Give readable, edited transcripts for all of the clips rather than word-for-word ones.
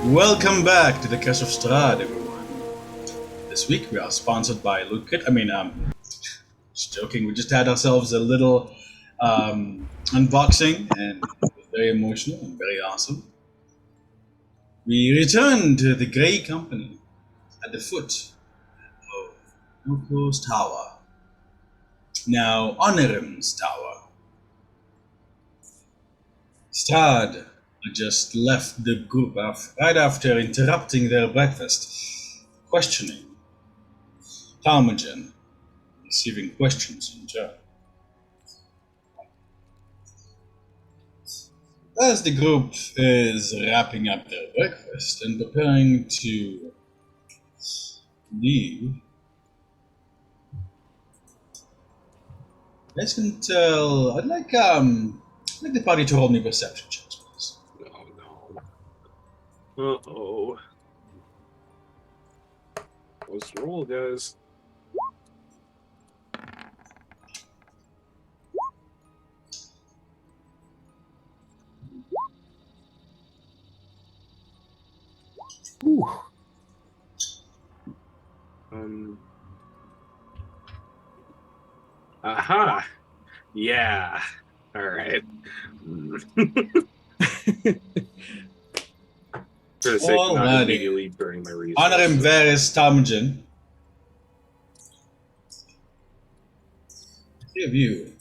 Welcome back to the Curse of Strahd, everyone. This week we are sponsored by Loot. Just joking. We just had ourselves a little unboxing, and it was very emotional and very awesome. We return to the Grey Company at the foot of Nuko's Tower, now Honorim's Tower. Strahd had just left the group right after interrupting their breakfast, questioning Tarmogen, receiving questions in turn. As the group is wrapping up their breakfast and preparing to leave, you guys can tell. I'd like the party to roll me perception checks, please. Oh no. Uh-oh. Let's roll, guys. Ooh. Aha. Yeah. All right. For the sake of not Alrighty. immediately burning my resources. Honorim Varys Tarmogen. Three of you.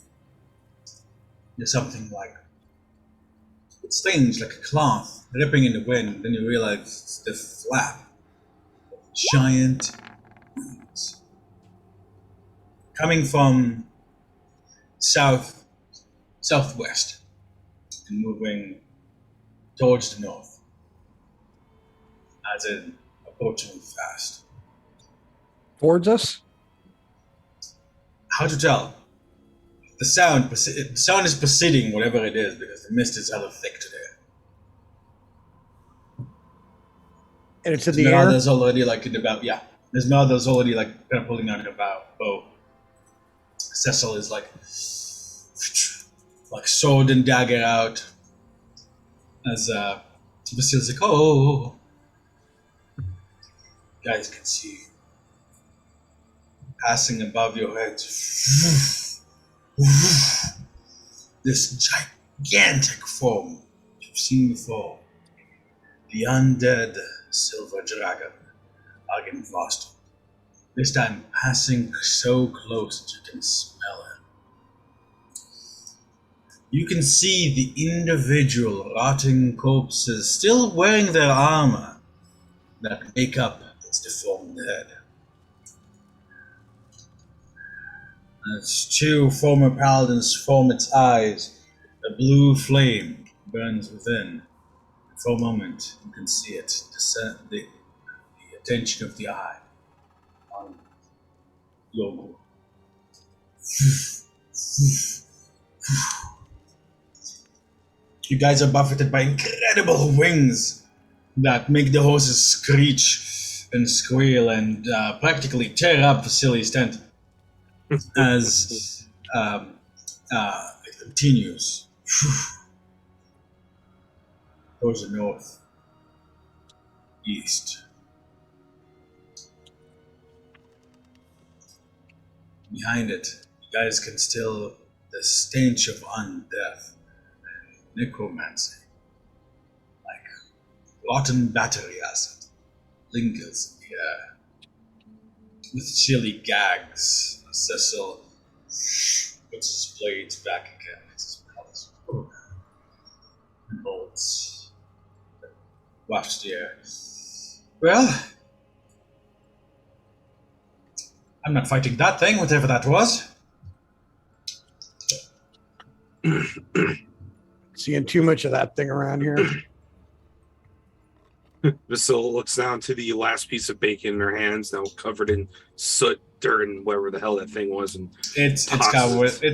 There's something like it's strange, like a cloth ripping in the wind. Then you realize it's the flap of giant wings coming from southwest and moving towards the north, as in approaching fast. Towards us? How to tell? The sound is preceding whatever it is because the mist is hella thick today. And it's in the air? There's already like in about There's already like kind of pulling out about bow. Cecil is like sword and dagger out. As Vasile's like, oh, guys can see passing above your head. This gigantic form you've seen before. The undead silver dragon, Argynvost. This time passing so close that you can smell it. You can see the individual rotting corpses still wearing their armor that make up its deformed head. As two former paladins form its eyes, a blue flame burns within. For a moment, you can see it descend the attention of the eye on your group. You guys are buffeted by incredible wings that make the horses screech and squeal and practically tear up Vasile's tent as it continues towards the north, east. Behind it, you guys can still the stench of undeath and necromancy, like rotten battery acid, lingers in the air. With chilly gags, Cecil puts his blades back again. His palace and bolts waft the air. Well, I'm not fighting that thing, whatever that was. Seeing too much of that thing around here. Vasile looks down to the last piece of bacon in her hands, now covered in soot, dirt, and whatever the hell that thing was. And It's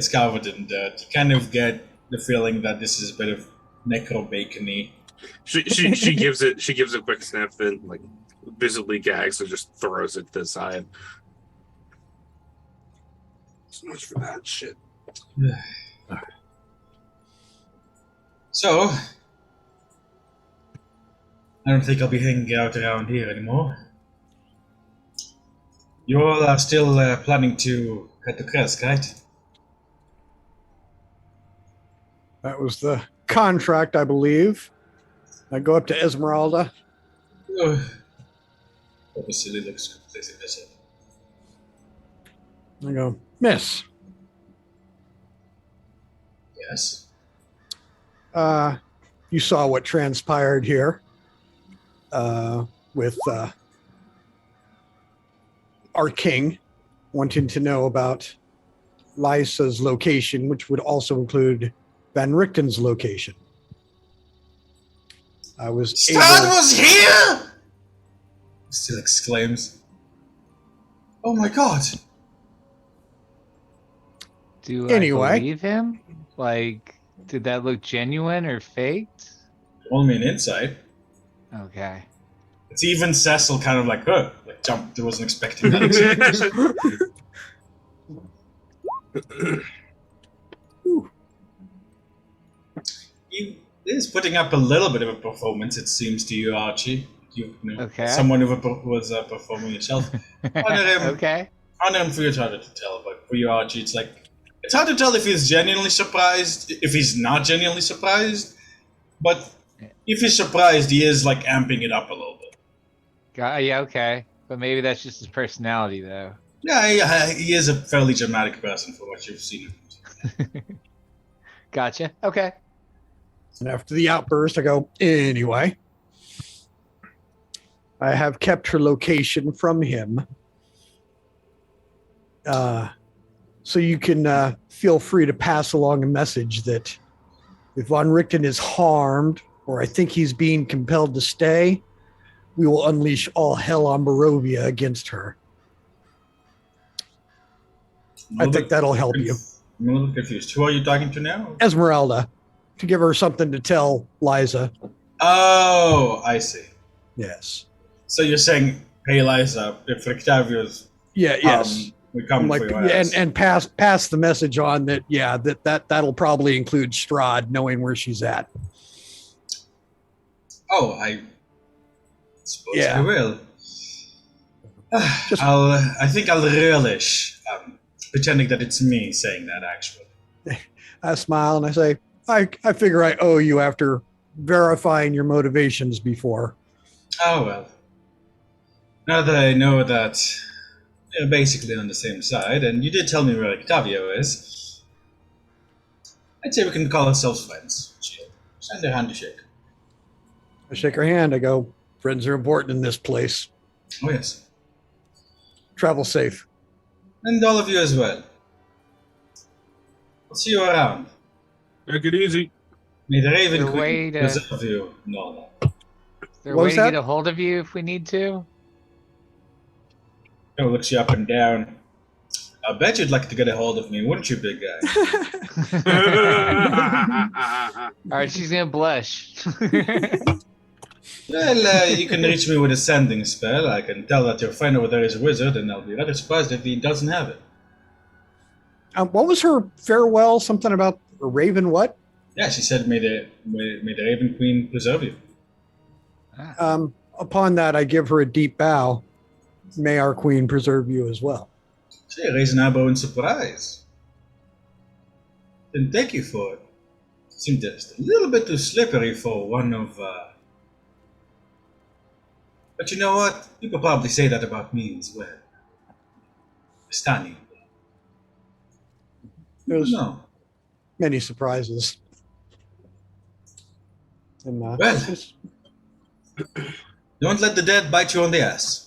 covered in dirt. You kind of get the feeling that this is a bit of necro-bacony. She gives it a quick sniff, then like visibly gags and just throws it to the side. So much for that shit. So, I don't think I'll be hanging out around here anymore. You all are still planning to cut the Kresk, right? That was the contract, I believe. I go up to Esmeralda. Vasily looks completely miserable. I go, Miss, Yes. you saw what transpired here with our king wanting to know about Lysa's location, which would also include Van Richten's location. I was Strahd able... was here! Still exclaims. Oh my god. Do Anyway. I believe him? Like, did that look genuine or faked? Roll me an insight. Okay. It's even Cecil kind of like, jumped. I wasn't expecting that. He is putting up a little bit of a performance, it seems to you, Archie. Okay. Someone who was performing yourself. Honor him. Okay. Honor him for it's harder to tell, but for you, Archie, it's hard to tell if he's genuinely surprised, if he's not genuinely surprised, but if he's surprised, he is amping it up a little bit. Yeah, okay. But maybe that's just his personality, though. Yeah, he is a fairly dramatic person for what you've seen him. Gotcha. Okay. And after the outburst, I go, anyway, I have kept her location from him. So you can feel free to pass along a message that if Von Richten is harmed, or I think he's being compelled to stay, we will unleash all hell on Barovia against her. I think that'll help you. I'm a little confused. Who are you talking to now? Esmeralda, to give her something to tell Liza. Oh, I see. Yes. So you're saying, hey, Liza, if Rictavio's Yes. we come for your ass. And pass the message on that'll probably include Strahd knowing where she's at. Oh, I suppose I will. I think I'll relish pretending that it's me saying that, actually. I smile and I say, I figure I owe you after verifying your motivations before. Oh, well. Now that I know that you're basically on the same side, and you did tell me where Octavio is, I'd say we can call ourselves friends. She'll send her hand to shake. I shake her hand. I go, friends are important in this place. Oh, yes. Travel safe. And all of you as well. I'll see you around. Take it easy. May the Raven Is there a Queen way to- preserve you and all that. Is there a What way was to that? get a hold of you if we need to? He looks you up and down. I bet you'd like to get a hold of me, wouldn't you, big guy? All right, she's gonna blush. Well, you can reach me with a sending spell. I can tell that your friend over there is a wizard, and I'll be rather surprised if he doesn't have it. What was her farewell? Something about a raven what? Yeah, she said, may the Raven Queen preserve you. Upon that, I give her a deep bow. May our queen preserve you as well. She raised an eyebrow in surprise. Didn't take you for it. Seemed just a little bit too slippery for one of, But you know what? People probably say that about me as well. Stani. There's No. many surprises. And, Well. Don't let the dead bite you on the ass.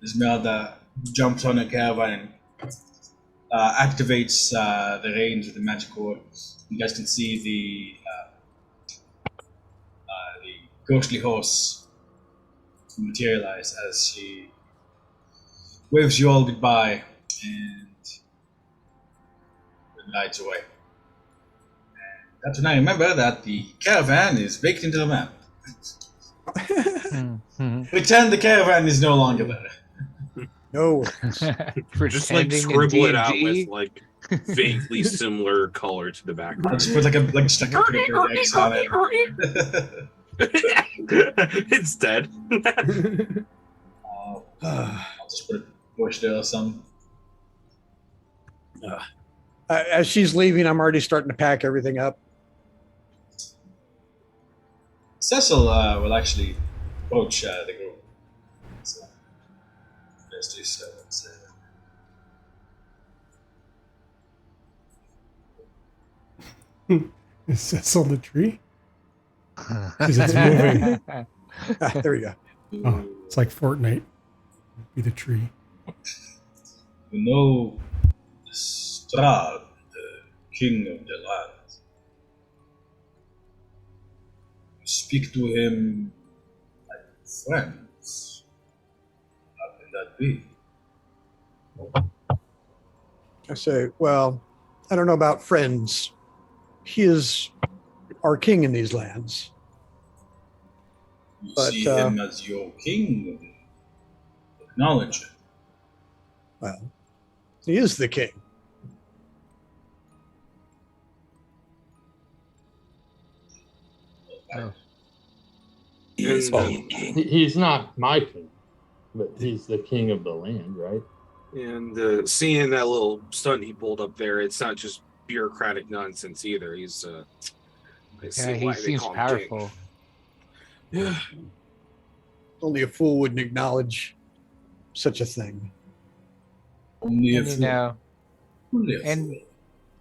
Esmeralda jumps on a caravan and activates the reins with the magic cord. You guys can see the ghostly horse materialize as she waves you all goodbye and rides away. And that's when I remember that the caravan is baked into the map. Pretend the caravan is no longer there. no. Just scribble it out with vaguely similar color to the background. I'll just put just a big X on it. It's dead. I'll just put a bush there or something. As she's leaving, I'm already starting to pack everything up. Cecil will actually approach the group. So, let's do so. Is Cecil the tree? Because it's moving. There we go. Oh, it's like Fortnite. Be the tree. You know Strahd, the king of the land. You speak to him like friends. How can that be? I say, well, I don't know about friends. He is our king in these lands. You But, see him as your king. Acknowledge him. Well, he is the king. Oh. He is And, being king. He's not my king, but he's the king of the land, right? And seeing that little stunt he pulled up there, it's not just bureaucratic nonsense either. He's I see Yeah, he why they seems call him powerful. king. Yeah. Only a fool wouldn't acknowledge such a thing. Only a And, you fool. know, Only a and fool.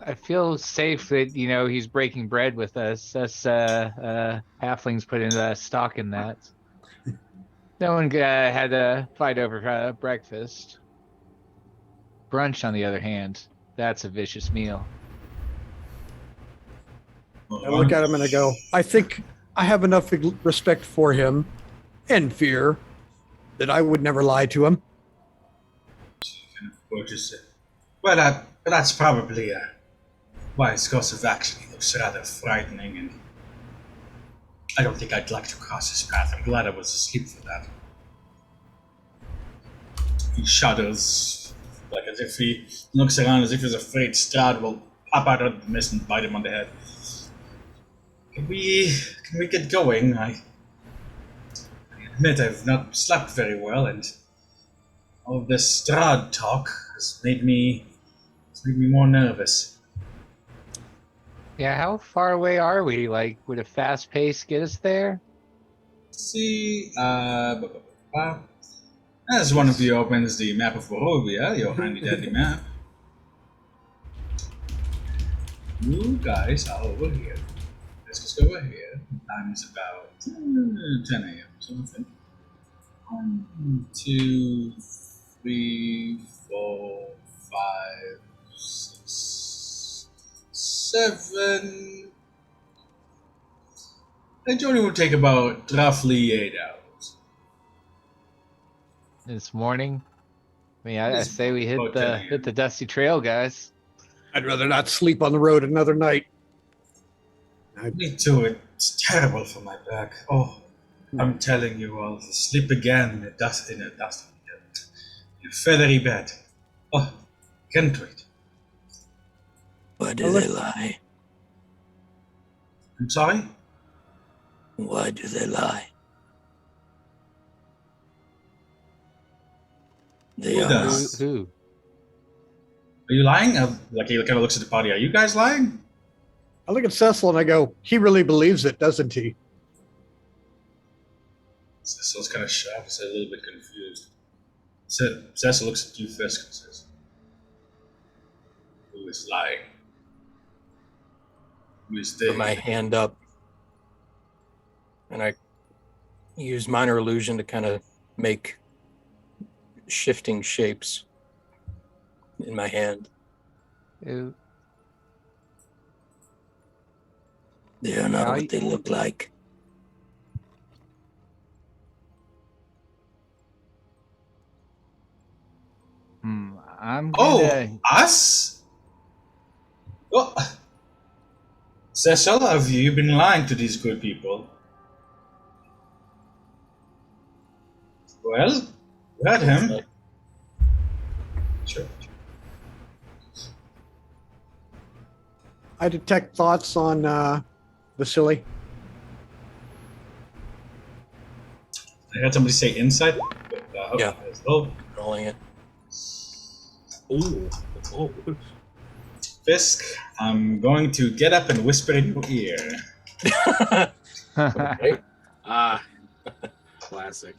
I feel safe that, he's breaking bread with us. Us halflings put in stock in that. No one had a fight over breakfast. Brunch, on the other hand, that's a vicious meal. I look at him and I go, I think I have enough respect for him and fear that I would never lie to him. Or just say, well, that's probably a wise course of action. He looks rather frightening, and I don't think I'd like to cross his path. I'm glad I was asleep for that. He shudders, like as if he looks around as if he's afraid Strahd will pop out of the mist and bite him on the head. Can we get going? I admit I've not slept very well, and all of this Strahd talk has made me more nervous. Yeah, how far away are we? Like, would a fast pace get us there? See, as one of you opens the map of Barovia, your handy dandy map, you guys are over here. Let's just go over here. Time is about 10 a.m. So I think 1, 2, 3, 4, 5, 6, 7. The journey will take about roughly 8 hours. This morning? I mean, I say we hit About 10 the a.m. hit the dusty trail, guys. I'd rather not sleep on the road another night. Me too. It's terrible for my back. Oh, I'm telling you, I'll sleep again in a feathery bed. Oh, can't wait. Why do they lie? I'm sorry? Why do they lie? They Who are does? Who? Are you lying? Like he kind of looks at the party. Are you guys lying? I look at Cecil and I go, he really believes it, doesn't he? Cecil's kind of shocked. He's a little bit confused. Cecil looks at you first and says, "Who is lying? Who is they?" put my hand up and I use minor illusion to kind of make shifting shapes in my hand. Who? They are not Now what they look like. I'm Oh, gonna. us? Well, Cecil, have you been lying to these good people? Well, you heard him. Sure. I detect thoughts on Vasily. I heard somebody say insight. Okay, Yeah. as well. Rolling it. Ooh. Oh. Fisk, I'm going to get up and whisper in your ear. Okay. Ah. Classic.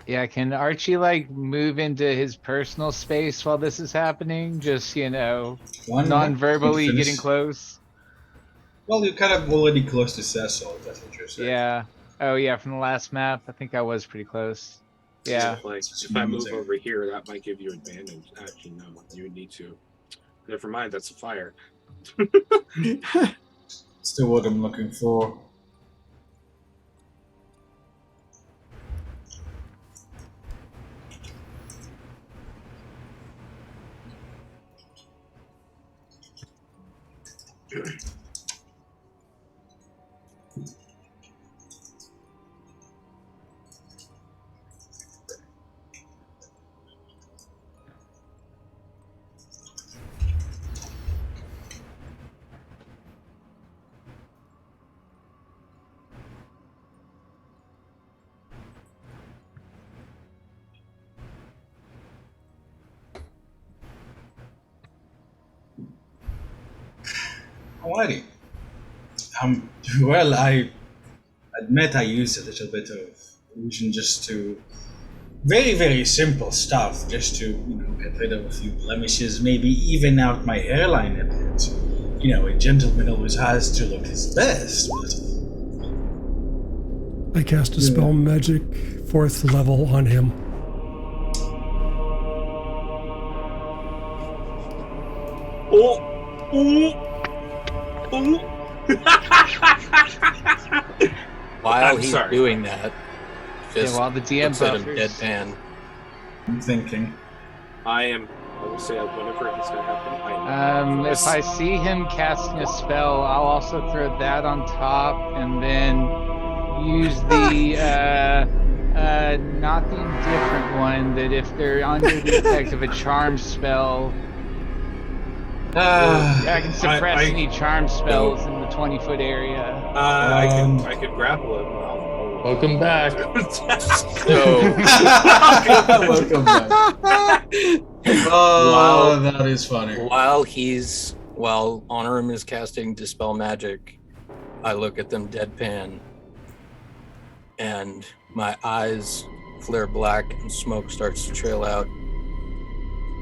Yeah, can Archie like move into his personal space while this is happening? Just, One non-verbally finish. getting close? Well, you're kind of already close to Cecil, if that's what you're saying. Yeah. Oh yeah, from the last map, I think I was pretty close. Yeah. Like, if I move over here, that might give you advantage. Actually, no, you would need to. Never mind, that's a fire. Still what I'm looking for. Alrighty. Well, I admit I used a little bit of illusion just to very, very simple stuff, just to get rid of a few blemishes, maybe even out my hairline a bit. A gentleman always has to look his best. But I cast a spell magic 4th level on him. Oh! Ooh! Ooh! While I'm he's sorry. doing that, just While the DM looks at him buffers. deadpan. I'm thinking. I will say whenever it's gonna happen, If I see him casting a spell, I'll also throw that on top and then use the not the indifferent one, that if they're under the effect of a charm spell, I can suppress any charm spells in the 20-foot area. I could grapple him. Welcome back. So Welcome back. Oh, that is funny. while Honorum is casting Dispel Magic, I look at them deadpan, and my eyes flare black and smoke starts to trail out.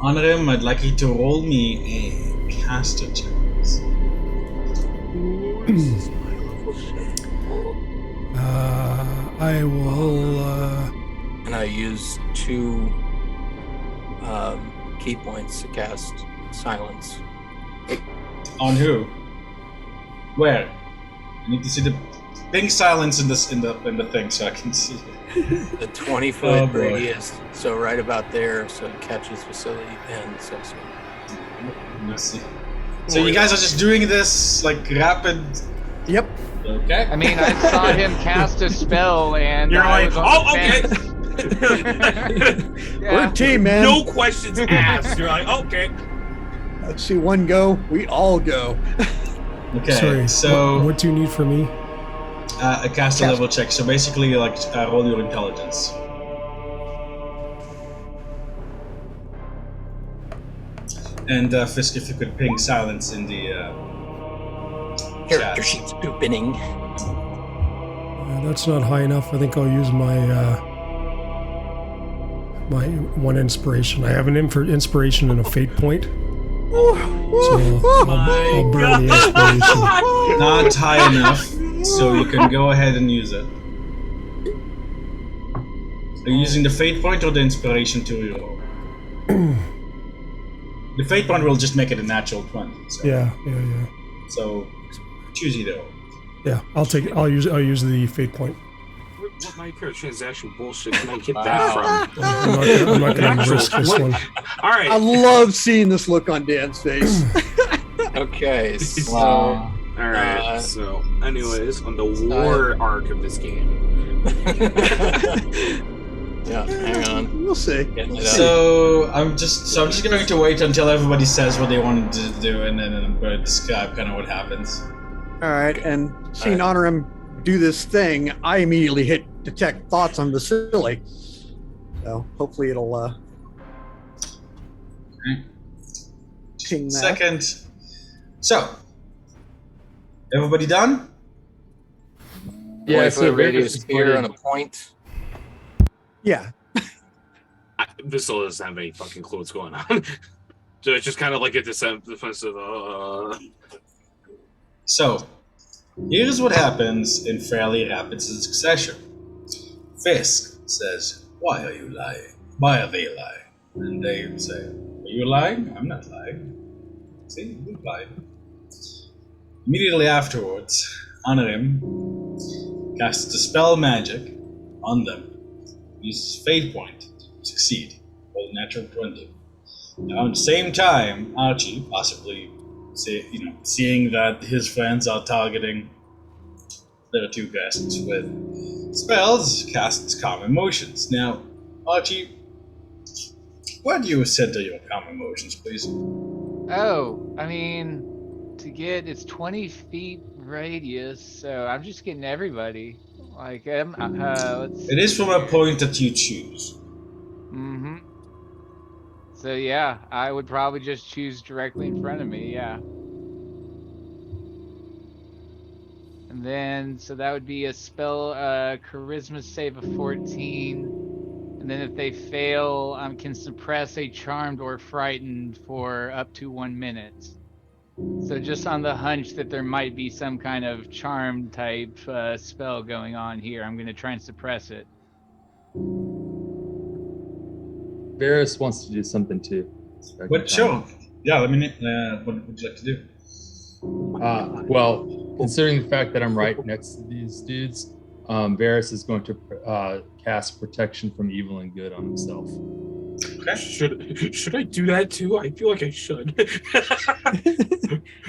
On him, I'd like you to roll me a caster check. I will. And I use 2 key points to cast Silence. On who? Where? I need to see the ping silence in the thing so I can see. The 20-foot Oh, boy. radius, so right about there, so it catches Vasily and Cecil. Let's see. So you guys are just doing this like rapid. Yep. Okay. I mean, I saw him cast a spell and You're I like, was on oh, the okay. fence. We're Yeah. a team, man. No questions asked. You're like, okay. Let's see one go. We all go. Okay. Sorry. So What do you need from me? a caster level check. So basically, like roll your intelligence. And Fisk, if you could ping silence in the Character chat. sheet's opening. That's not high enough. I think I'll use my my 1 inspiration. I have an inspiration and a fate point. So I'll burn the inspiration. Not high enough, so you can go ahead and use it. Are you using the fate point or the inspiration to reroll? The fate point will just make it a natural 20. So, Yeah. So choose either. Yeah, I'll take it. I'll use the fate point. What microtransaction bullshit can I get that from? I'm not going to risk this one. All right. I love seeing this look on Dan's face. Okay, so All right. Uh, So, anyways, on the war arc of this game, yeah, hang on. We'll see. Getting it up. So I'm just going to wait until everybody says what they wanted to do, and then I'm going to describe kind of what happens. All right, and seeing Honorum do this thing, I immediately hit detect thoughts on Vasily. So hopefully it'll ping that. Second. So, everybody done? Yeah, Yeah, if a radius here on a point. Yeah. Bissell doesn't have any fucking clue what's going on. So it's just kind of like a defensive. So, here's what happens in fairly rapid succession. Fisk says, "Why are you lying? Why are they lying?" And they say, "Are you lying? I'm not lying. See, you're lying." Immediately afterwards, Anarim casts Dispel Magic on them. Uses Fate Point to succeed. Roll a natural 20. Now, at the same time, Archie, possibly seeing that his friends are targeting their two guests with spells, casts Calm Emotions. Now, Archie, where do you center your Calm Emotions, please? Oh, I mean, it's 20 feet radius, so I'm just getting everybody. Like, let's It is see from a here. point that you choose. Mm-hmm. So yeah, I would probably just choose directly in front of me, yeah. And then, so that would be a spell, charisma save of 14. And then if they fail, can suppress a charmed or frightened for up to 1 minute. So just on the hunch that there might be some kind of charm type spell going on here, I'm going to try and suppress it. Varys wants to do something too. But sure. Yeah, let me what would you like to do? Well, considering the fact that I'm right next to these dudes, Varys is going to cast protection from evil and good on himself. Okay. Should I do that too? I feel like I should.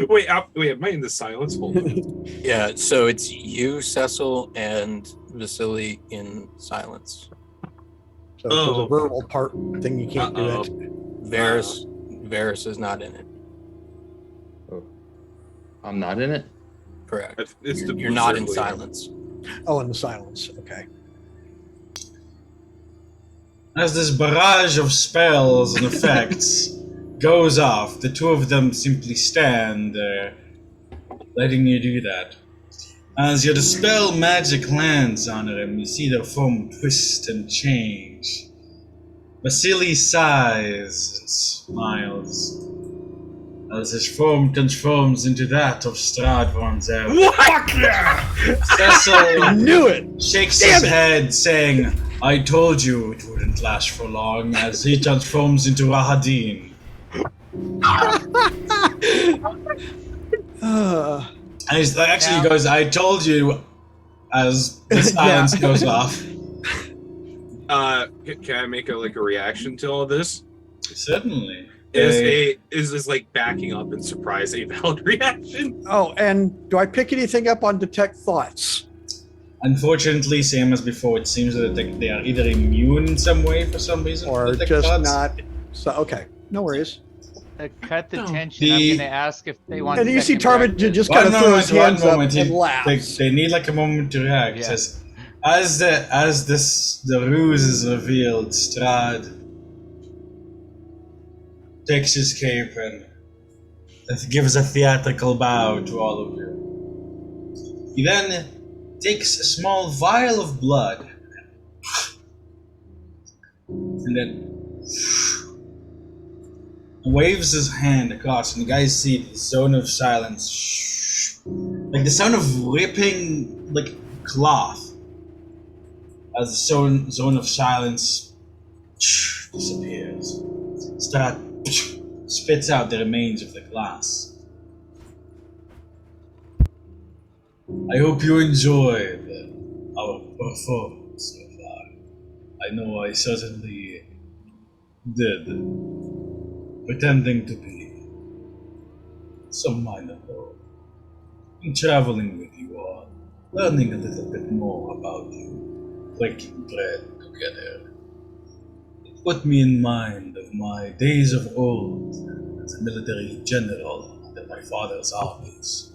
Wait, am I in the silence? Hold on. Yeah, so it's you, Cecil, and Vasily in silence. So if there's a verbal part thing, you can't do it. Varys is not in it. Oh, I'm not in it? Correct. It's You're not in silence. Oh, in the silence. Okay. As this barrage of spells and effects goes off, the two of them simply stand there, letting you do that. As your dispel magic lands on them, you see their form twist and change. Vasily sighs and smiles as his form transforms into that of Strahd von Zerg. Fuck yeah! Cecil Knew it! shakes Damn his it! head, saying, "I told you it wouldn't last for long," as he transforms into Rahadin. And he's like, actually, he goes, "I told you," as the silence goes off. Can I make a reaction to all this? Certainly. Is this like backing up in surprise a valid reaction? Oh, and do I pick anything up on detect thoughts? Unfortunately, same as before, it seems that they are either immune in some way for some reason, Or to just thoughts. not? So, okay. No worries. To cut the tension, I'm going to ask if they want. And you see second Tarvin breakfast. just kind of throw his hands up moment. and laughs. They need like a moment to react. Yeah. Says, as the ruse is revealed, Strahd takes his cape and gives a theatrical bow to all of you. He then takes a small vial of blood and then waves his hand across, and you guys see the zone of silence, like the sound of ripping like cloth, as the zone of silence disappears. Strahd spits out the remains of the glass. I hope you enjoyed our performance so far. I know I certainly did, pretending to be some minor role. In traveling with you all, learning a little bit more about you, breaking bread together. It put me in mind of my days of old as a military general under my father's armies.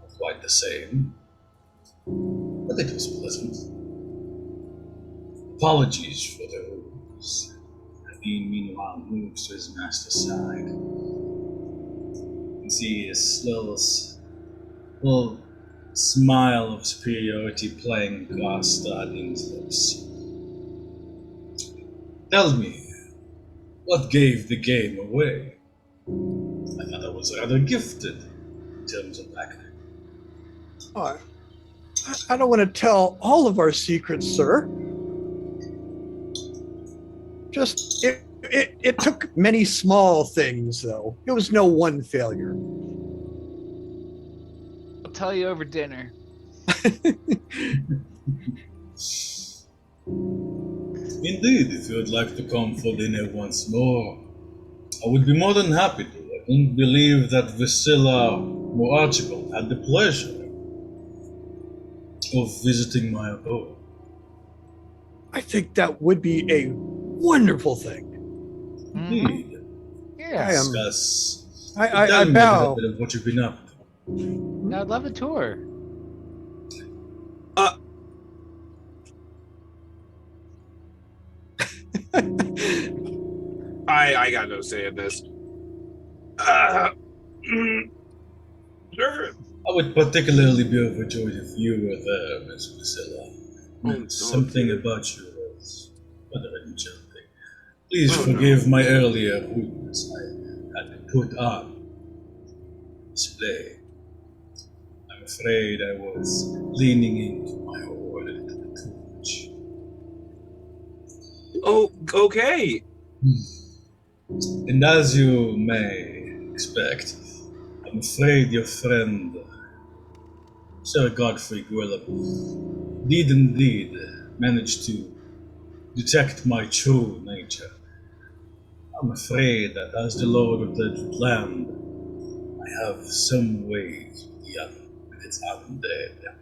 Not quite the same, but it was pleasant. Apologies for the ruse. Dean, meanwhile, moves to his master's side. You can see his little smile of superiority playing across Dean's lips. Tell me, what gave the game away? I thought I was rather gifted in terms of acting. Oh, I don't want to tell all of our secrets, sir. Just, it took many small things, though. It was no one failure. I'll tell you over dinner. Indeed, if you would like to come for dinner once more, I would be more than happy to. I don't believe that Vasila or Archibald had the pleasure of visiting my abode. I think that would be a wonderful thing. Indeed. Yeah, Discuss. I Tell me a bow. little bit of what you've been up to. I'd love a tour. I got no say in this. Sure. I would particularly be overjoyed if you were there, Miss Priscilla. Something about you was rather enchanting. Please forgive my earlier rudeness. I had to put on display. I'm afraid I was leaning into my role a little bit too much. Oh, okay. And as you may expect, I'm afraid your friend, Sir Godfrey Gwillem, did indeed manage to detect my true nature. I'm afraid that as the Lord of the Land, I have some ways with its undead,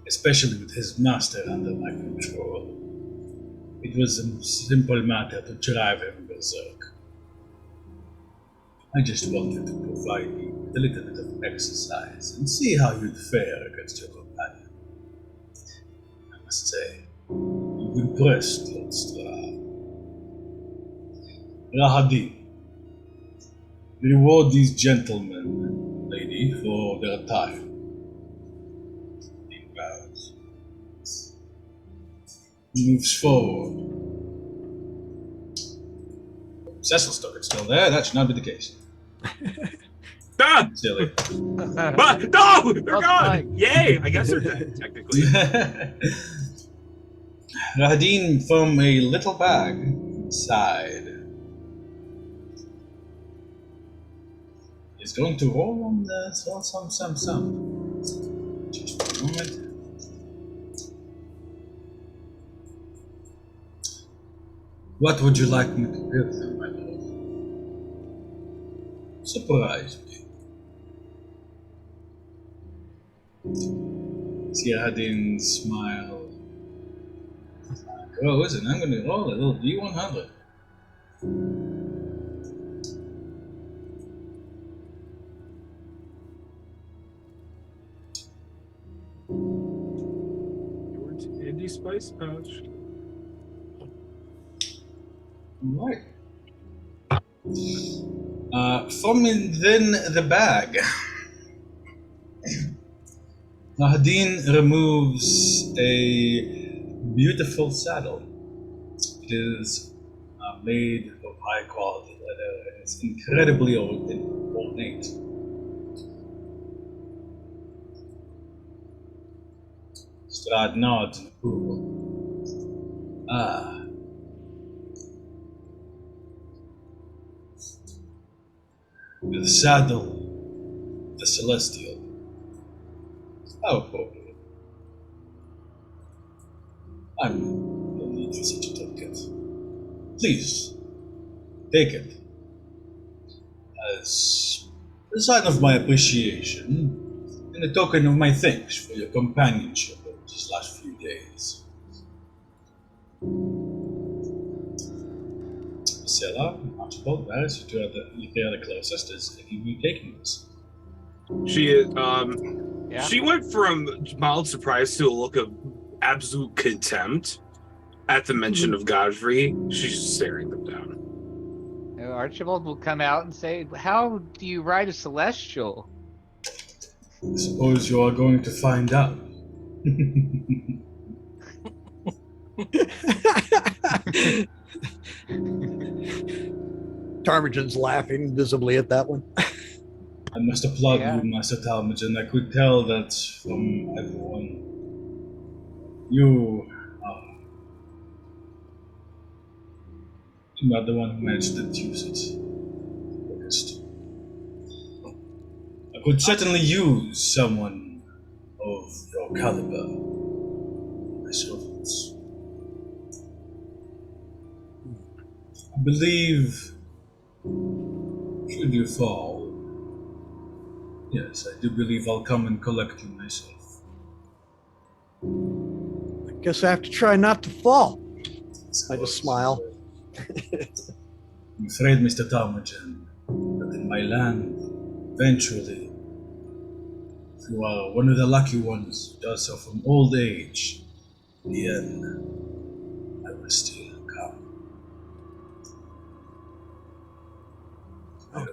especially with his master under my control. It was a simple matter to drive him berserk. I just wanted to provide you with a little bit of exercise and see how you'd fare against your companion. I must say, you've impressed Lord Strahd. Rahadin, reward these gentlemen, lady, for their time. He bows. He moves forward. Cecil's still there. That should not be the case. Ah! Silly. But no, they're Well, gone. fine. Yay! I guess they're dead technically. Rahadin from a little bag inside is going to roll on the some. Just a moment. What would you like me to give them, my lord? Surprise me. See Rahadin smile. Oh, listen, I'm going to roll a little D100. Andy Spice Pouch. Right. From within the bag, Rahadin removes a beautiful saddle. It is made of high quality leather and it's incredibly ornate. Strahd nods in approval. The saddle, the celestial. How appropriate. I'm no need for such a token. Please, take it. As a sign of my appreciation and a token of my thanks for your companionship over these last few days. Priscilla, Archibald, Varys, you two are the closest. Is any of you taking this? She is. Yeah. She went from mild surprise to a look of absolute contempt at the mention of Godfrey. She's just staring them down. Archibald will come out and say, "How do you ride a celestial?" I suppose you are going to find out. Tarmagin's laughing visibly at that one. I must applaud Yeah. you, Master Talmadge, I could tell that from everyone. You are the one who managed to deduce it. Quickest. I could certainly use someone of your caliber, my servants. I believe, should you fall, yes, I do believe I'll come and collect you myself. I guess I have to try not to fall. I just smile. I'm afraid, Mr. Talmadge, that in my land, eventually, if you are one of the lucky ones who does so from old age, in the end, I will still come.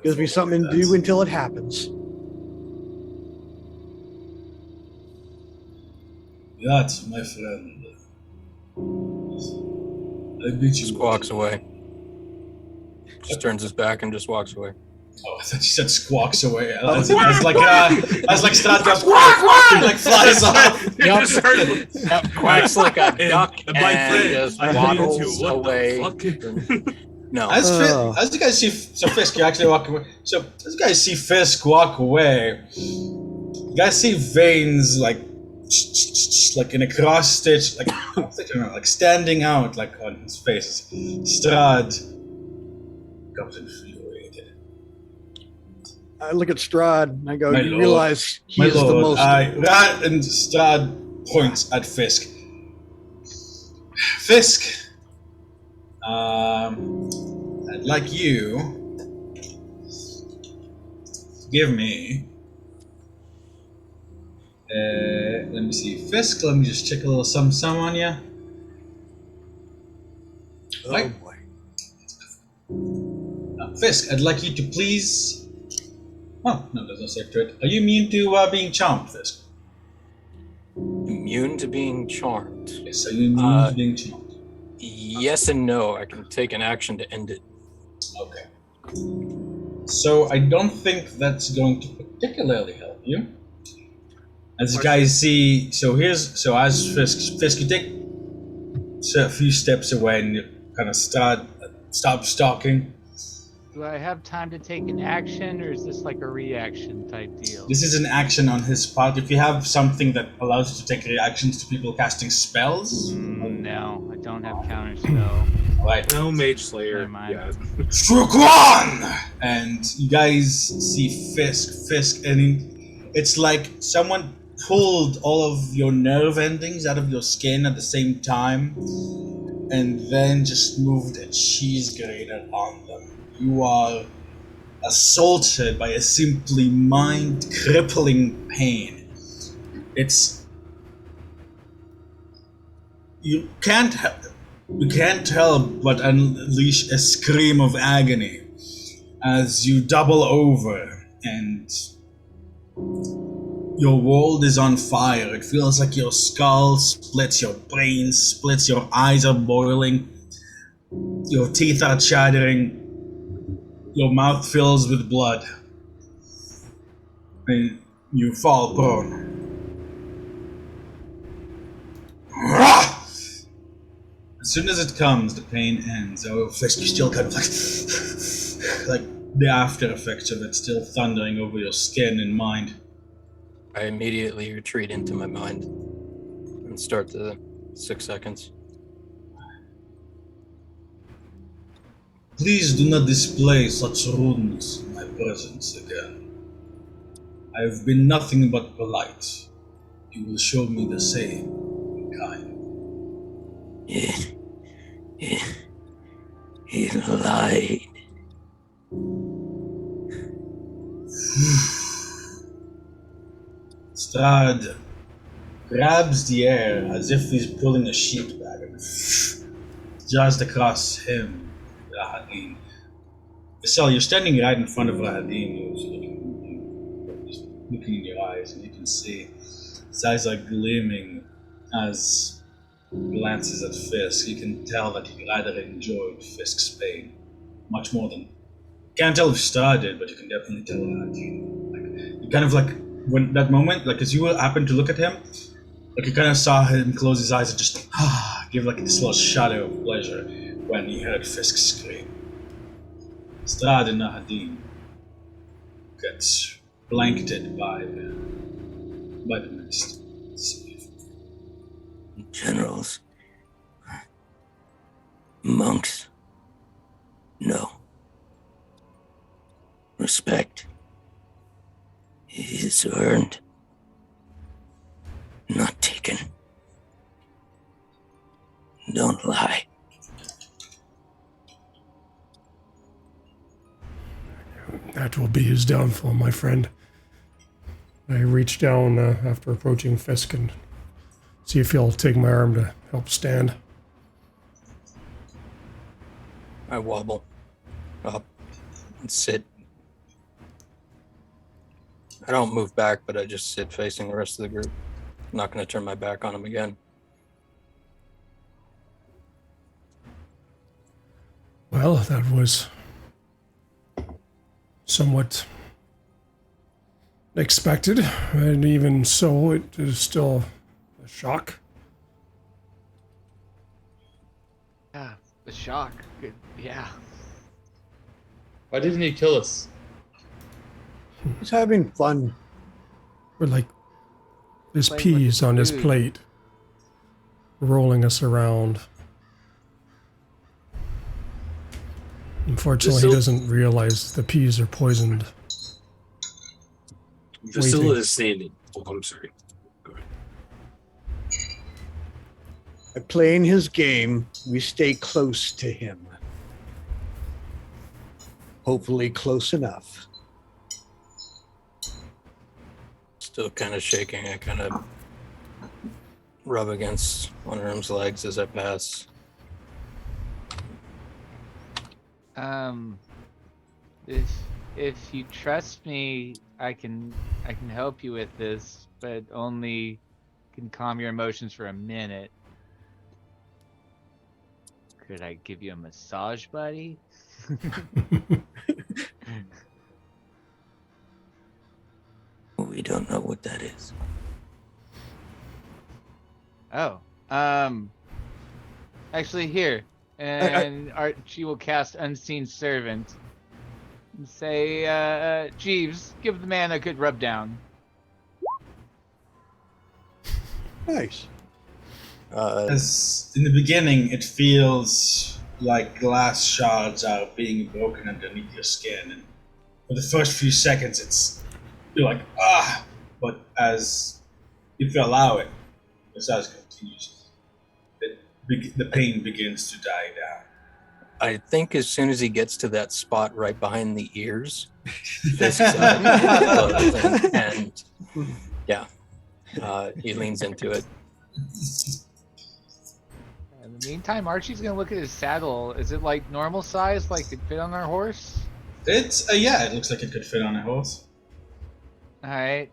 Gives me something to do until it happens. That, my friend, I bid you. Just walks away. Just turns his back and just walks away. Oh, I thought you said squawks away. As like Strahd goes, quack, quack, and like flies off. You just heard Quacks like a duck my and friend, just I waddles hated you. What away. the fuck? No. As you guys see, so Fisk, you actually walk away. So as you guys see Fisk walk away, you guys see veins like in a cross stitch, like standing out like on his face. Strahd comes infuriated. I look at Strahd and I go, My you lord. realize he My is the lord, most... and Strahd points at Fisk. Fisk, I'd like you to give me. Let me see, Fisk. Let me just check a little sum on you. Oh Right. boy. Fisk, I'd like you to please. Oh no, there's no save to it. Are you immune to being charmed, Fisk? Immune to being charmed. Yes, are you immune to being charmed? Yes and no. I can take an action to end it. Okay. So I don't think that's going to particularly help you. As you guys see, as Fisk, you take a few steps away and you kind of stop stalking. Do I have time to take an action, or is this like a reaction type deal? This is an action on his part. If you have something that allows you to take reactions to people casting spells, No, I don't have counter spell. right? No Mage Slayer. Never mind. Yeah. Shukwan! And you guys see Fisk, and it's like someone pulled all of your nerve endings out of your skin at the same time, and then just moved a cheese grater on them. You are assaulted by a simply mind-crippling pain. You can't help but unleash a scream of agony as you double over and your world is on fire. It feels like your skull splits, your brain splits, your eyes are boiling, your teeth are chattering, your mouth fills with blood, and you fall prone. As soon as it comes, the pain ends. Oh, Fisk, you're still kind of like the after effects of it still thundering over your skin and mind. I immediately retreat into my mind and start the 6 seconds. Please do not display such rudeness in my presence again. I have been nothing but polite. You will show me the same in kind. He lied. Strahd grabs the air as if he's pulling a sheet bag and just across him, Rahadin. Vassal, you're standing right in front of Rahadin, who's looking in your eyes, and you can see his eyes are gleaming as he glances at Fisk. You can tell that he rather enjoyed Fisk's pain much more than. Can't tell if Strahd did, but you can definitely tell Rahadin. Like, you kind of like when that moment, like as you happen to look at him, like you kind of saw him close his eyes and just give like this little shudder of pleasure when he heard Fisk scream. Strahd and Rahadin gets blanketed by the mist. Generals. Monks. No. Respect is earned, not taken. Don't lie. That will be his downfall, my friend. I reach down after approaching Fisk and see if he'll take my arm to help stand. I wobble up and sit. I don't move back, but I just sit facing the rest of the group. I'm not going to turn my back on him again. Well, that was somewhat expected, and even so, it is still a shock. Yeah, the shock. Yeah. Why didn't he kill us? He's having fun. We're like, there's Playing with peas the on his food. plate, rolling us around. Unfortunately, he doesn't realize the peas are poisoned. Vasilla is standing. Oh, I'm sorry. Go ahead. By playing his game, we stay close to him. Hopefully close enough. Still kind of shaking. I kind of rub against one of his legs as I pass. If you trust me, I can help you with this, but only can calm your emotions for a minute. Could I give you a massage, buddy? We don't know what that is. Oh, actually here, and Archie will cast Unseen Servant and say, Jeeves, give the man a good rub down. Nice. As in the beginning, it feels like glass shards are being broken underneath your skin, and for the first few seconds, you're like but as if you allow it, the size continues. The pain begins to die down. I think as soon as he gets to that spot right behind the ears, Fisk's explodes and yeah, he leans into it. In the meantime, Archie's gonna look at his saddle. Is it like normal size, like it fit on our horse? It's it looks like it could fit on a horse. All right.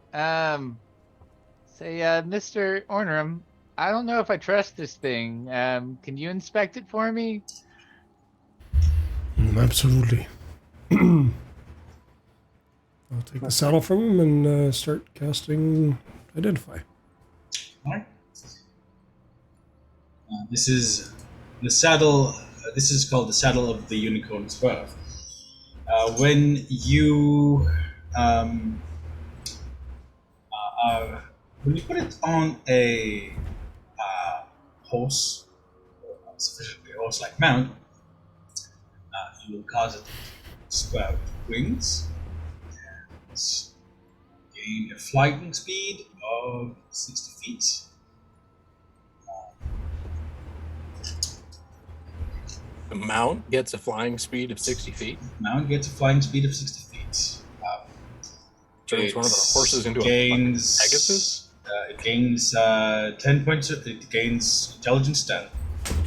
Say, Mr. Ornerum, I don't know if I trust this thing. Can you inspect it for me? Absolutely. I'll take the saddle from him and start casting Identify. Alright. This is the saddle. This is called the Saddle of the Unicorn's Birth. When you put it on a horse, or sufficiently horse-like mount, you will cause it to sprout wings and gain a flighting speed of 60 feet. The mount gets a flying speed of 60 feet. Mount gets a flying speed of 60 feet. turns one of our horses into a gains, fucking Pegasus? It gains 10 points. It gains intelligence 10, and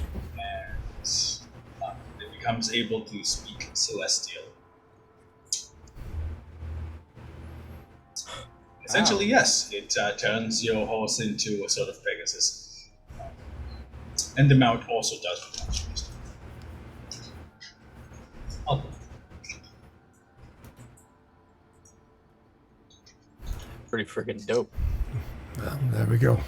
it becomes able to speak Celestial. Essentially, yes, it turns your horse into a sort of Pegasus, and the mount also does protection. Oh. Pretty freaking dope. Well, there we go.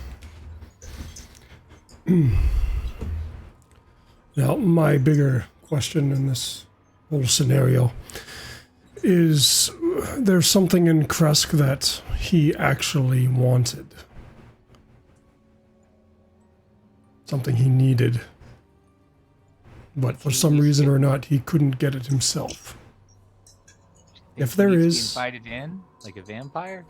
Now, my bigger question in this whole scenario is there's something in Kresk that he actually wanted. Something he needed. But for some reason or not, he couldn't get it himself. If there is... invited in, like a vampire?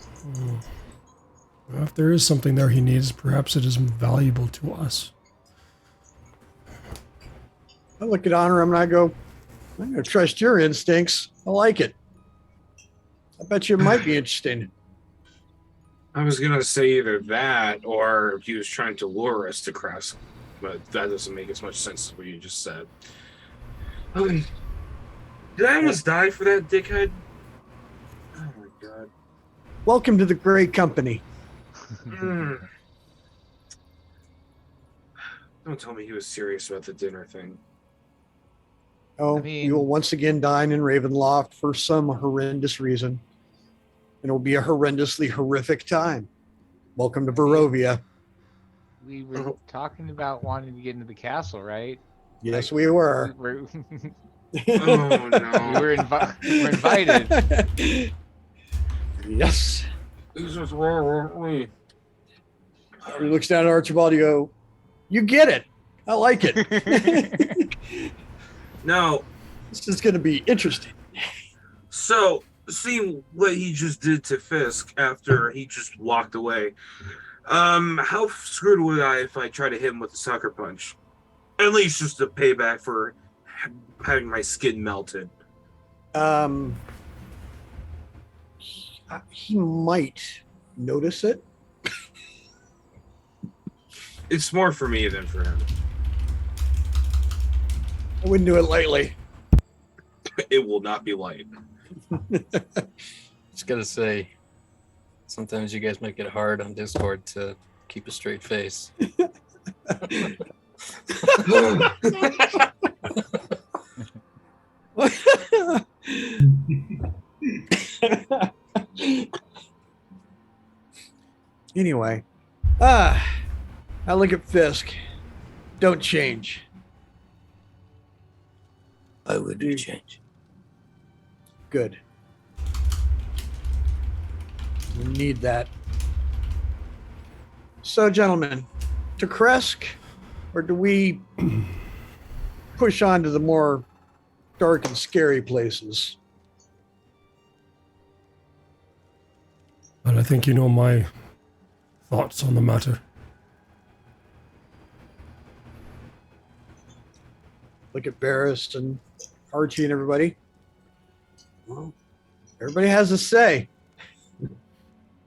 Well, if there is something there he needs, perhaps it is valuable to us. I look at Honor and I go, I'm going to trust your instincts. I like it. I bet you it might be interesting. I was gonna say either that or he was trying to lure us to Kresk, but that doesn't make as much sense as what you just said. Did I almost die for that dickhead? Oh my god. Welcome to the great company. Don't tell me he was serious about the dinner thing. Oh, I mean- you will once again dine in Ravenloft for some horrendous reason. It will be a horrendously horrific time. Welcome to Barovia. We were talking about wanting to get into the castle, right? Yes, we were. We were, Oh no. we're invited. Yes. These was wrong, weren't we? He looks down at Archibald. You go, you get it. I like it. No. This is going to be interesting. So, seeing what he just did to Fisk after he just walked away, how screwed would I if I try to hit him with a sucker punch? At least just a payback for having my skin melted. He might notice it. It's more for me than for him. I wouldn't do it lightly. It will not be light. Just gotta say, sometimes you guys make it hard on Discord to keep a straight face. Anyway, I look at Fisk. Don't change. I would change. Good. We need that. So, gentlemen, to Kresk, or do we push on to the more dark and scary places? But I think you know my thoughts on the matter. Look at Barris and Archie and everybody. Well, everybody has a say.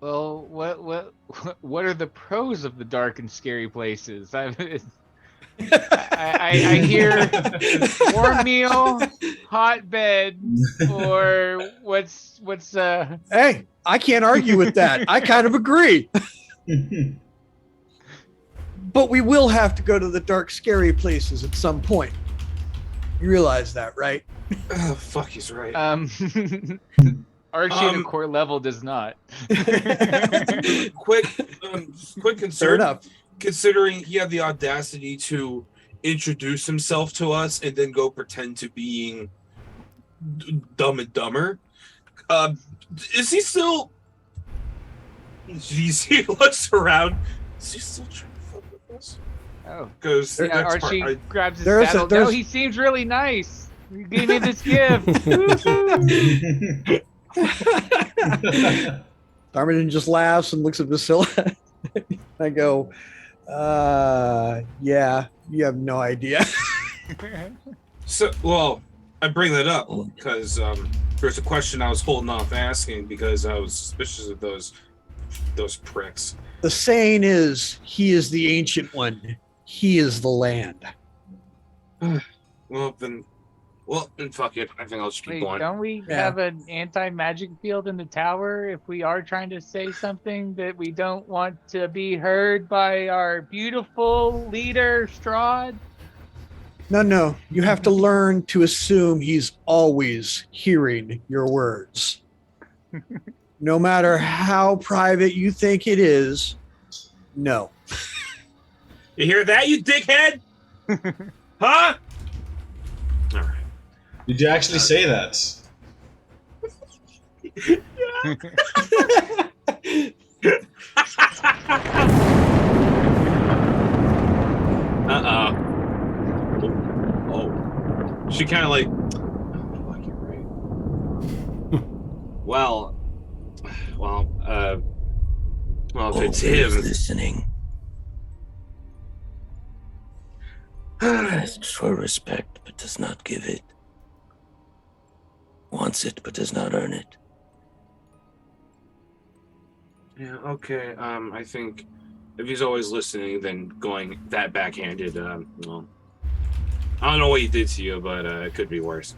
Well, what are the pros of the dark and scary places? I hear warm meal, hot bed, or what's Hey, I can't argue with that. I kind of agree. But we will have to go to the dark, scary places at some point. You realize that, right? Oh, fuck, he's right. Archie at a core level does not. Quick concern. Fair enough. Considering he had the audacity to introduce himself to us and then go pretend to being Dumb and Dumber, is he still? He looks around. Is he still trying to fuck with us? Oh, Because yeah, Archie grabs his There's a- saddle. there's- No, he seems really nice. He gave me this gift. Darmington just laughs and looks at Vasilla. I go, yeah, you have no idea. So, well, I bring that up because There's a question I was holding off asking because I was suspicious of those pricks. The saying is, he is the ancient one. He is the land. Well then fuck it. I think I'll just be Wait, blunt. don't we Yeah. have an anti-magic field in the tower if we are trying to say something that we don't want to be heard by our beautiful leader, Strahd? No. You have to learn to assume he's always hearing your words. No matter how private you think it is, no. You hear that, you dickhead? Huh? All right. Did you actually say that? Oh. She kind of like. Oh, fuck, you're right. Well, if it's him. Listening. Asks for respect but does not give it. Wants it but does not earn it. Yeah, okay. I think if he's always listening, then going that backhanded, well, I don't know what he did to you, but it could be worse.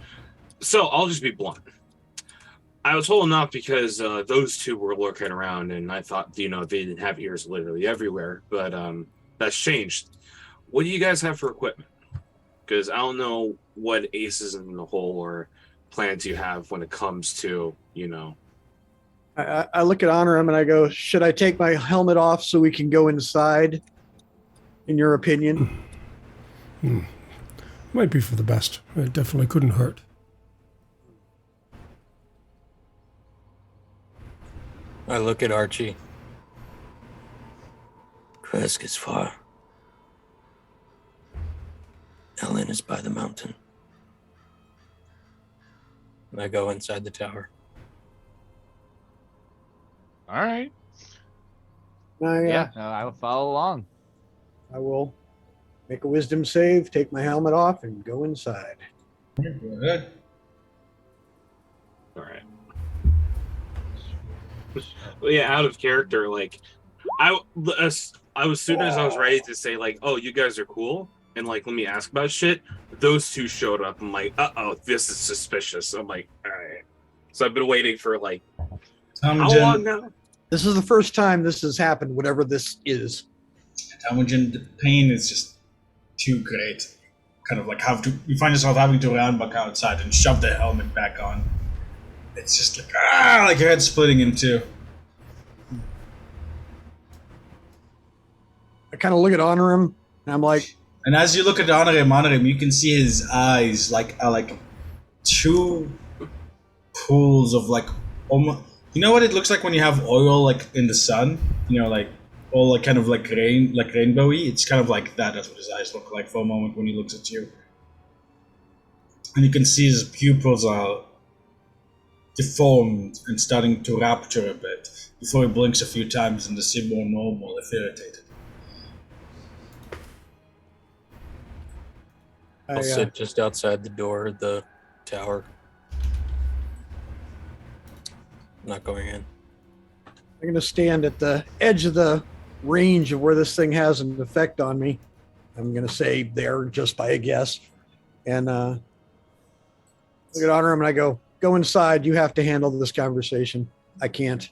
So I'll just be blunt. I was holding off because those two were lurking around, and I thought, they didn't have ears literally everywhere, but that's changed. What do you guys have for equipment? Because I don't know what aces in the hole or plans you have when it comes to, I look at Honorum and I go, should I take my helmet off so we can go inside? In your opinion? Might be for the best. It definitely couldn't hurt. I look at Archie. Kresk is far. Ellen is by the mountain. And I go inside the tower. All right. Yeah. No, I will follow along. I will make a wisdom save, take my helmet off, and go inside. Go ahead. all right. Well, yeah, out of character, like, as soon as I was ready to say, like, oh, you guys are cool, and, like, let me ask about shit, those two showed up. I'm like, uh-oh, this is suspicious. I'm like, all right. So I've been waiting for, like, how long now? This is the first time this has happened, whatever this is. Temujin, the pain is just too great. Kind of like you find yourself having to run back outside and shove the helmet back on. It's just like your head splitting in two. I kind of look at Honorum and I'm like, And as you look at Honorim, you can see his eyes are like two pools of like almost. You know what it looks like when you have oil like in the sun? Like all like kind of like rainbowy. It's kind of like that. That's what his eyes look like for a moment when he looks at you. And you can see his pupils are deformed and starting to rapture a bit before he blinks a few times and they seem more normal if irritated. I'll sit just outside the door of the tower. Not going in. I'm going to stand at the edge of the range of where this thing has an effect on me. I'm going to say there just by a guess. And look at Honorum and I go inside. You have to handle this conversation. I can't.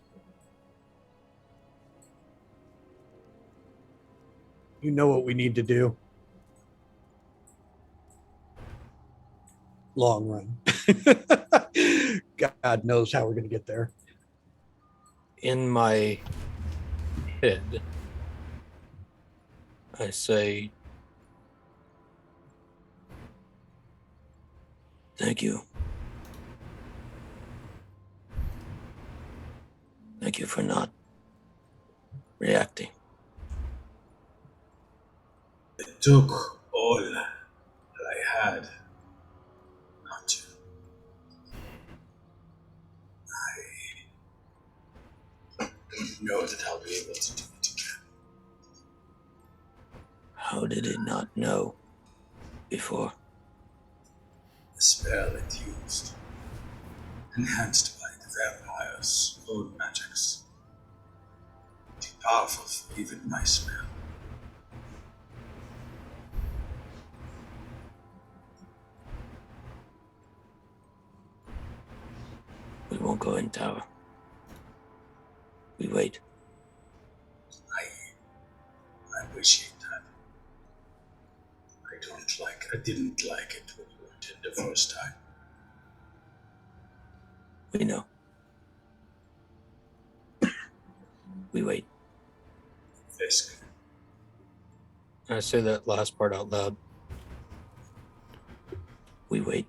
You know what we need to do. Long run. God knows how we're going to get there. In my head, I say, thank you. Thank you for not reacting. It took all that I had not to. I don't know that I'll be able to do it again. How did it not know before? The spell it used enhanced by the vampire's own magics. Too powerful for even my smell. We won't go in tower. We wait. I appreciate that. I didn't like it when you went in the first time. We know. We wait. Fisk. I say that last part out loud. We wait.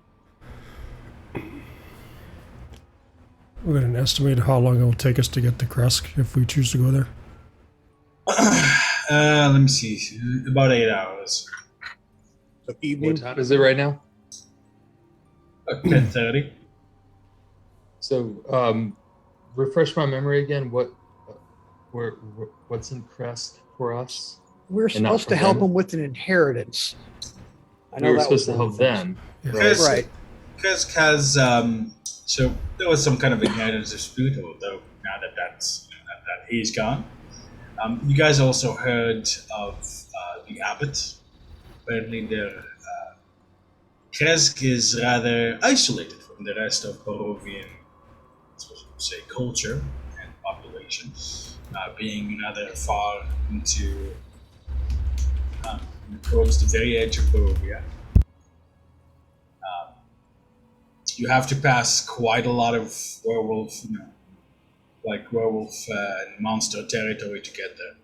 We're going to estimate how long it will take us to get to Kresk if we choose to go there. Let me see. About 8 hours. So evening. What time is it right now? 10:30. So, refresh my memory again. What's in Kresk for us? We're And not supposed to from help them? them with an inheritance. I We were that was supposed to one of help the things. them. Kresk, Right. Kresk has so there was some kind of inheritance dispute, although now that he's gone. You guys also heard of the abbot. Apparently, Kresk is rather isolated from the rest of Barovian, say, culture and population, being rather far into towards the very edge of Barovia. You have to pass quite a lot of werewolf, werewolf and monster territory to get there.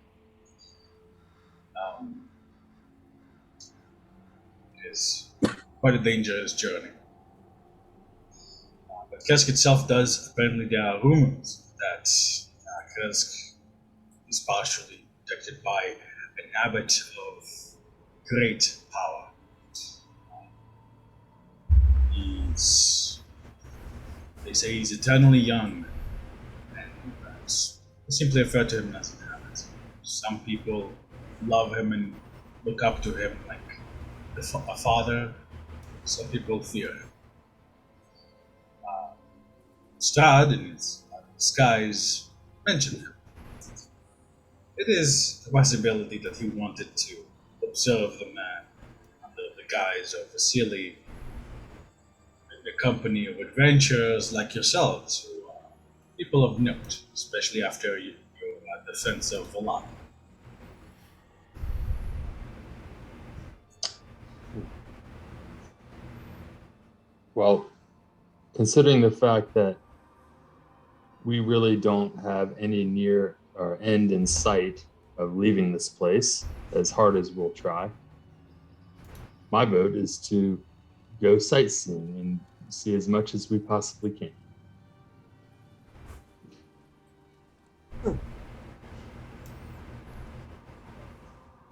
It is quite a dangerous journey. But Kresk itself does, apparently there are rumors that Kresk is partially protected by an abbot of great power. They say he's eternally young, and simply refer to him as an abbot. Some people love him and look up to him like a father. Some people fear him. Strahd in his skies mentioned him. It is a possibility that he wanted to observe the man under the guise of Vasily in the company of adventurers like yourselves, who are people of note, especially after your defense of Volat. Well, considering the fact that we really don't have any near or end in sight of leaving this place, as hard as we'll try, my vote is to go sightseeing and see as much as we possibly can.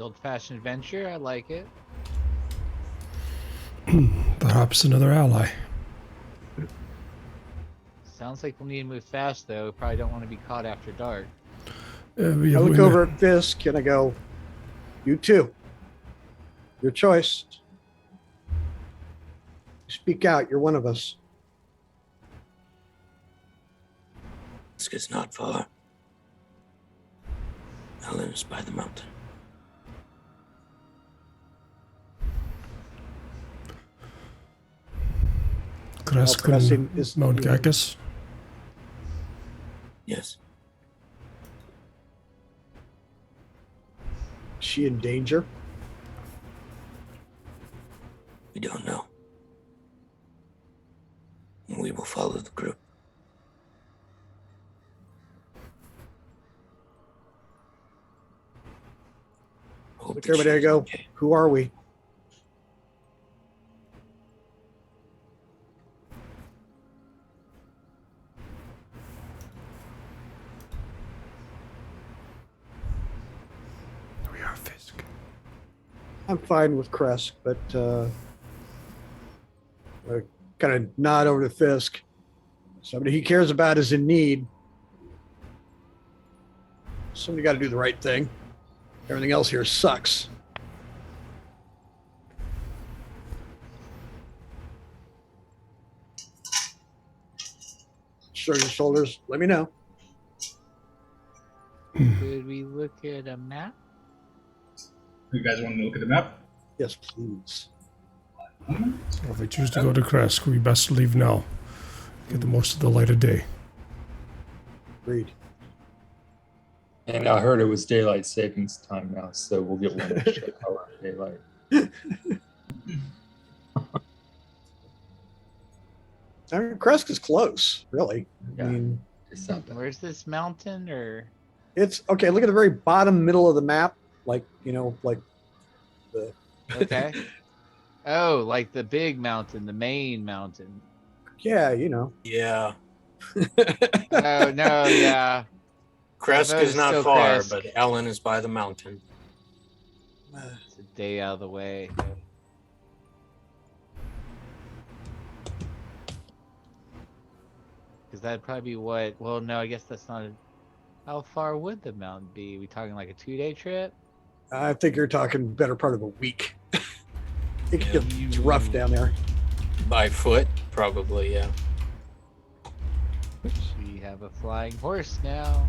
Old-fashioned adventure. I like it. Perhaps another ally. Sounds like we'll need to move fast, though. We probably don't want to be caught after dark. I look over at Fisk and I go, "You too. Your choice. Speak out. You're one of us." This is not far. Helen is by the mountain. Kresk pressing and is- Mount Gacus. Yes. Is she in danger? We don't know. We will follow the group. Hope Look, that everybody, I she's go, okay. "Who are we?" We are Fisk. I'm fine with Kresk, but I kind of nod over to Fisk. Somebody he cares about is in need. Somebody got to do the right thing. Everything else here sucks. Shrug his shoulders. Let me know. Could we look at a map? You guys want to look at the map? Yes, please. Well, if they choose to go to Kresk, we best leave now. Get the most of the light of day. Agreed. And I heard it was daylight savings time now, so we'll get 1 extra hour of daylight. I mean, Kresk is close, really. Yeah. I mean, It's not bad. Where's this mountain or? it's okay. Look at the very bottom middle of the map. Like, like the. Okay. Oh, like the big mountain, the main mountain. Yeah, Yeah. Oh, no, yeah. Kresk thought it is was not still far, Kresk. but Ellen is by the mountain. It's a day out of the way. Because that'd probably be what? Well, no, I guess that's not. How far would the mountain be? We talking like a 2-day trip? I think you're talking better part of a week. Yeah. It's rough down there. By foot, probably, yeah. We have a flying horse now.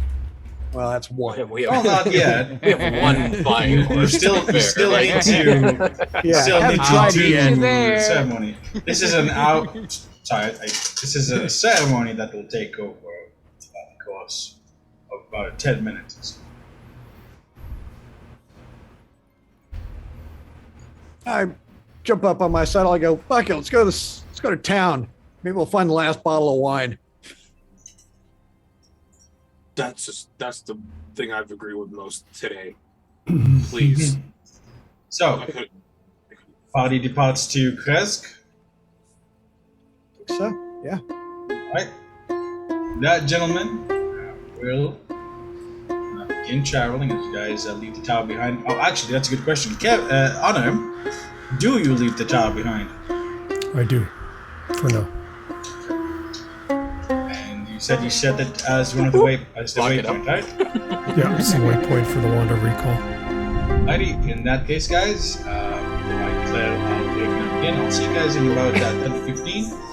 Well, that's one. We Well, have, not yet. we have one flying You horse. still to be still fair. need to Yeah, still haven't need tried to it yet. do There. the ceremony. This is an this is a ceremony that will take over the course of about 10 minutes. I jump up on my saddle. I go, fuck it, let's go to town. Maybe we'll find the last bottle of wine. That's the thing I've agreed with most today. Please. So, party departs to Kresk. So, yeah. Right. That gentleman will begin traveling as you guys leave the tower behind. Oh, actually, that's a good question. Honor, do you leave the tower behind? I do. For now. And you said that as one of the Lock it up. waypoint, right? Yeah, it's the waypoint for the Wander recall. Alrighty, in that case, guys, I declare I'll begin. I'll see you guys in about 10:15.